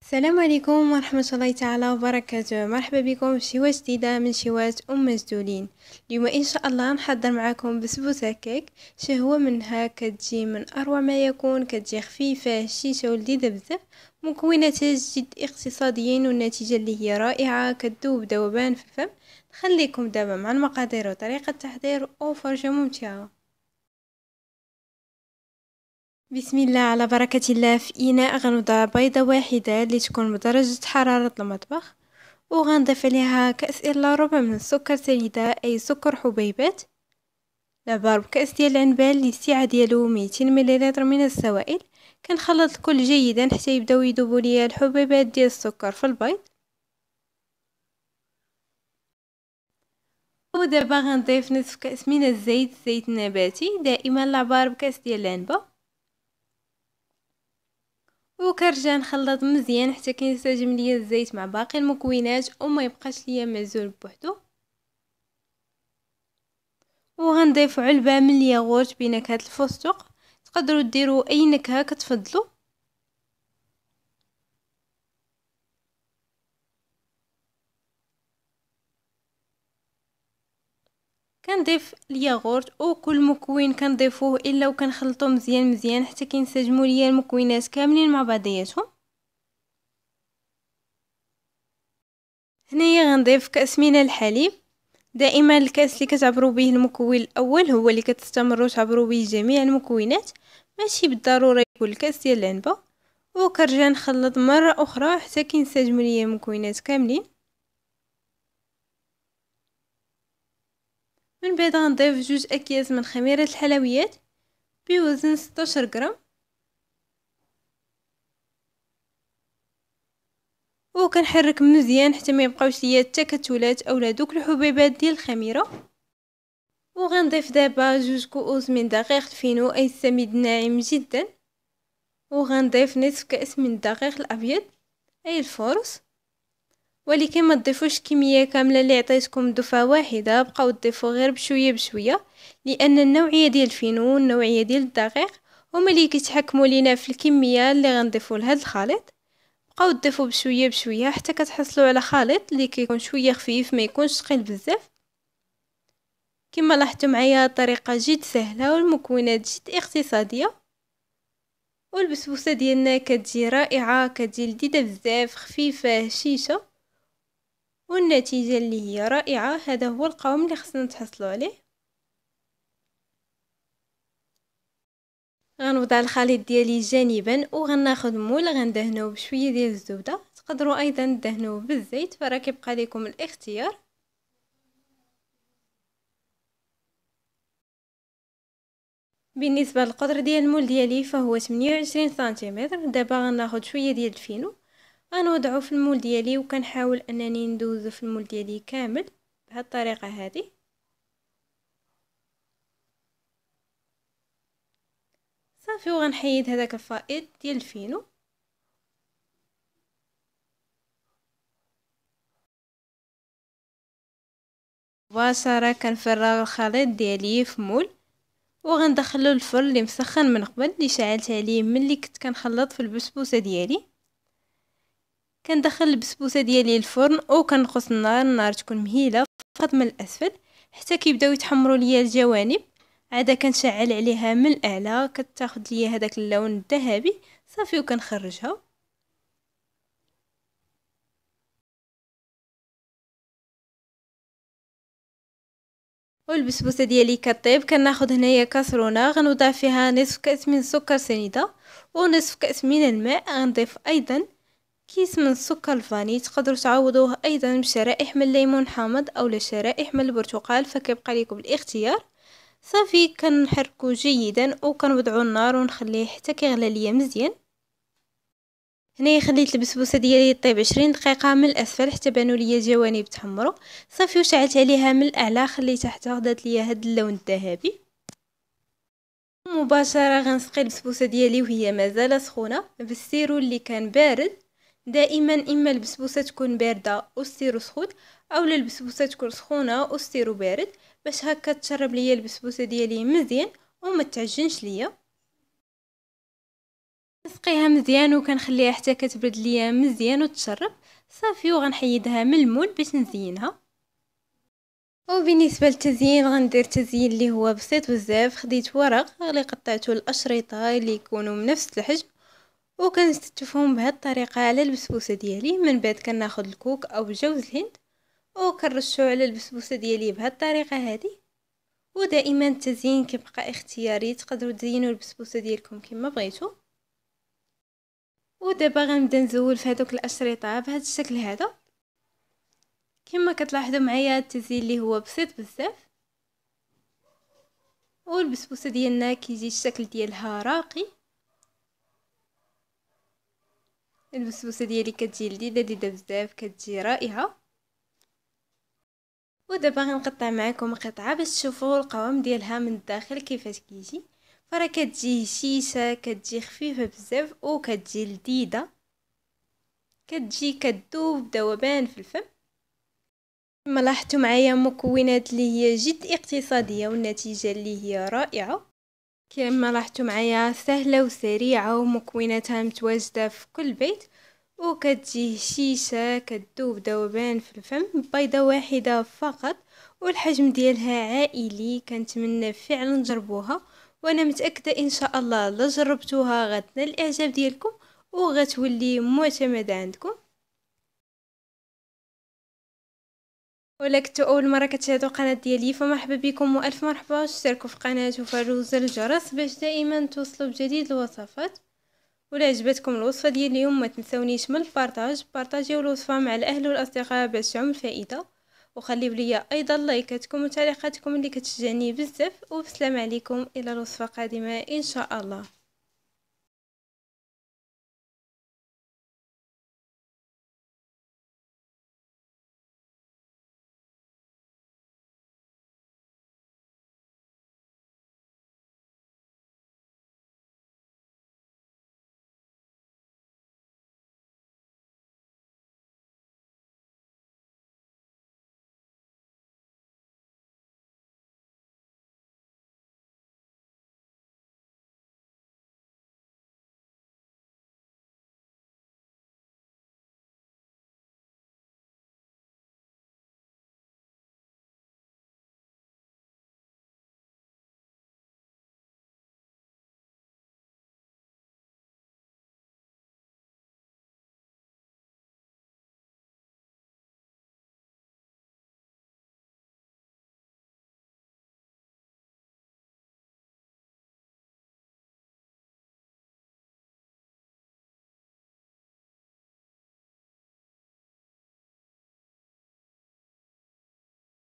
السلام عليكم ورحمة الله تعالى وبركاته. مرحبا بكم في شوات جديدة من شوات مسدولين. اليوم ان شاء الله نحضر معكم بسبوسة كيك شهوة منها كتجي من اروع ما يكون، كتجي خفيفة هشيشة ولذيذة بزاف، مكوناتها جد اقتصاديين والنتيجة اللي هي رائعة كتذوب ذوبان في الفم. نخليكم دابا مع المقادير وطريقة التحضير وفرجة ممتعة. بسم الله على بركة الله. في إناء غنوضع بيضة واحدة اللي تكون بدرجة حرارة المطبخ، وغنضيف عليها كأس إلا ربع من السكر سنيدة أي سكر حبيبات، لعبار بكأس ديال العنبان اللي السعة ديالو 200 مليلتر من السوائل. كنخلط الكل جيدا حتى يبداو يذوبوا ليا الحبيبات ديال السكر في البيض. ودابا غنضيف نصف كأس من الزيت النباتي، دائما لعبار بكأس ديال العنبة، وكنرجع نخلط مزيان حتى كينسجم ليا الزيت مع باقي المكونات وما يبقاش ليا معزول بوحدو. وغنضيف علبة من الياغورت بنكهة الفستق، تقدروا ديروا اي نكهة كتفضلوا. كنضيف الياغورت وكل مكون كنضيفوه الا وكنخلطوه مزيان حتى كينسجموا ليا المكونات كاملين مع بعضياتهم. هنايا غنضيف كأس من الحليب، دائما الكاس اللي كتعبروا به المكون الاول هو اللي كتستمروا تعبروا به جميع المكونات، ماشي بالضروره يكون الكاس ديال العنبه. وكنرجع نخلط مره اخرى حتى كينسجموا ليا المكونات كاملين. من بعد غنضيف 2 أكياس من خميره الحلويات بوزن 16 غرام، وكنحرك مزيان حتى ما يبقاوش ليا التكتلات اولا دوك الحبيبات ديال الخميره. وغنضيف دابا 2 كؤوس من دقيق الفينو اي السميد الناعم جدا، وغنضيف نصف كأس من الدقيق الابيض اي الفورس، ولكن ما تضيفوش كميه كامله اللي عطيتكم دفعه واحده، بقاو تضيفوا غير بشويه لان النوعيه ديال الفينو والنوعيه ديال الدقيق هما اللي كيتحكموا لينا في الكميه اللي غنضيفوا لهذا الخليط. بقاو تضيفوا بشويه حتى كتحصلوا على خليط اللي كيكون شويه خفيف، ما يكونش ثقيل بزاف. كما لاحظتوا معايا الطريقه جد سهله والمكونات جد اقتصاديه، والبسبوسه ديالنا كتجي رائعه، كتجي لذيذه بزاف، خفيفه هشيشه، والنتيجه اللي هي رائعه. هذا هو القوام اللي خصنا نتحصلوا عليه. غنوضع الخليط ديالي جانبا وغناخذ مول غندهنوه بشويه ديال الزبده، تقدروا ايضا تدهنوه بالزيت، فراه كيبقى لكم الاختيار. بالنسبه للقطر ديال المول ديالي فهو 28 سنتيمتر. دابا غناخذ شويه ديال الفينو غنوضعه في المول ديالي، وكنحاول انني ندوزو في المول ديالي كامل بهذه الطريقه هذه. صافي، وغنحيد هذاك الفائض ديال الفينو. مباشره كنفرغ الخليط ديالي في مول، وغندخلو الفرن اللي مسخن من قبل اللي شعلت عليه ملي كنت كنخلط في البسبوسه ديالي. كندخل البسبوسه ديالي الفرن وكنقص النار تكون مهيله فقط من الاسفل حتى كيبداو يتحمروا ليا الجوانب. عاده كنشعل عليها من الاعلى كتاخذ ليا هذاك اللون الذهبي. صافي، وكنخرجها. والبسبوسه ديالي كطيب كناخذ هنايا كاسرونه غنوضع فيها نصف كاس من السكر سنيده ونصف كاس من الماء. غنضيف ايضا كيس من السكر الفاني، تقدروا تعوضوه ايضا بشرائح من الليمون حامض او شرائح من البرتقال، فكيبقى لكم الاختيار. صافي، كنحركو جيدا وكنوضعو النار ونخليه حتى كيغلى ليا مزيان. هنايا خليت البسبوسه ديالي طيب 20 دقيقه من الاسفل حتى بانوا ليا الجوانب تحمروا. صافي، وشعلت عليها من الاعلى خليتها حتى خدات ليا هاد اللون الذهبي. مباشره غنسقي البسبوسه ديالي وهي مازال سخونه بالسيرو اللي كان بارد. دائما اما البسبوسه تكون بارده والسيرو سخون، اولا البسبوسه تكون سخونه والسيرو بارد، باش هكا تشرب ليا البسبوسه ديالي مزيان وما تعجنش ليا. كنسقيها مزيان وكنخليها حتى كتبرد ليا مزيان وتشرب صافي، وغنحيدها من المول باش نزينها. وبالنسبه للتزيين غندير تزيين اللي هو بسيط بزاف. خديت ورق اللي قطعته الاشرطه اللي يكونوا من نفس الحجم وكنستفهم بهذه الطريقه على البسبوسه ديالي. من بعد كناخذ الكوك او جوز الهند وكنرشو على البسبوسه ديالي بهذه الطريقه هذه. ودائما التزيين كيبقى اختياري، تقدروا تزينوا البسبوسه ديالكم كما بغيتوا. ودابا غنبدا نزول في هذوك الاشرطه بهذا الشكل هذا. كما كتلاحظوا معايا التزيين اللي هو بسيط بزاف، والبسبوسه ديالنا كيجي الشكل ديالها راقي. البسبوسه ديالي كتجي لذيذه بزاف، كتجي رائعه. ودابا غنقطع معكم قطعه باش تشوفوا القوام ديالها من الداخل كيفاش كيجي. فراه كتجي هشيشه، كتجي خفيفه بزاف وكتجي لذيذه، كتجي كتذوب ذوبان في الفم. كما لاحظتوا معايا مكونات اللي هي جد اقتصاديه والنتيجه اللي هي رائعه. كما لاحظتوا معايا سهله وسريعه ومكوناتها متواجده في كل بيت، وكتجي هشيشه كتذوب ذوبان في الفم. بيضه واحده فقط والحجم ديالها عائلي. كنتمنى فعلا تجربوها، وانا متاكده ان شاء الله لا جربتوها غتنال الاعجاب ديالكم وغتولي معتمده عندكم. ولا كنتو اول مره كتشاهدوا القناه ديالي فمرحبا بكم والف مرحبا. اشتركوا في القناه وفعلوا زر الجرس باش دائما توصلوا بجديد الوصفات. ولا عجبتكم الوصفه ديال اليوم ما تنسونيش من البارطاج، بارطاجيو الوصفه مع الاهل والاصدقاء باش تعم الفائده. وخليوا لي ايضا لايكاتكم وتعليقاتكم اللي كتشجعني بزاف. وبسلام عليكم الى الوصفه قادمه ان شاء الله.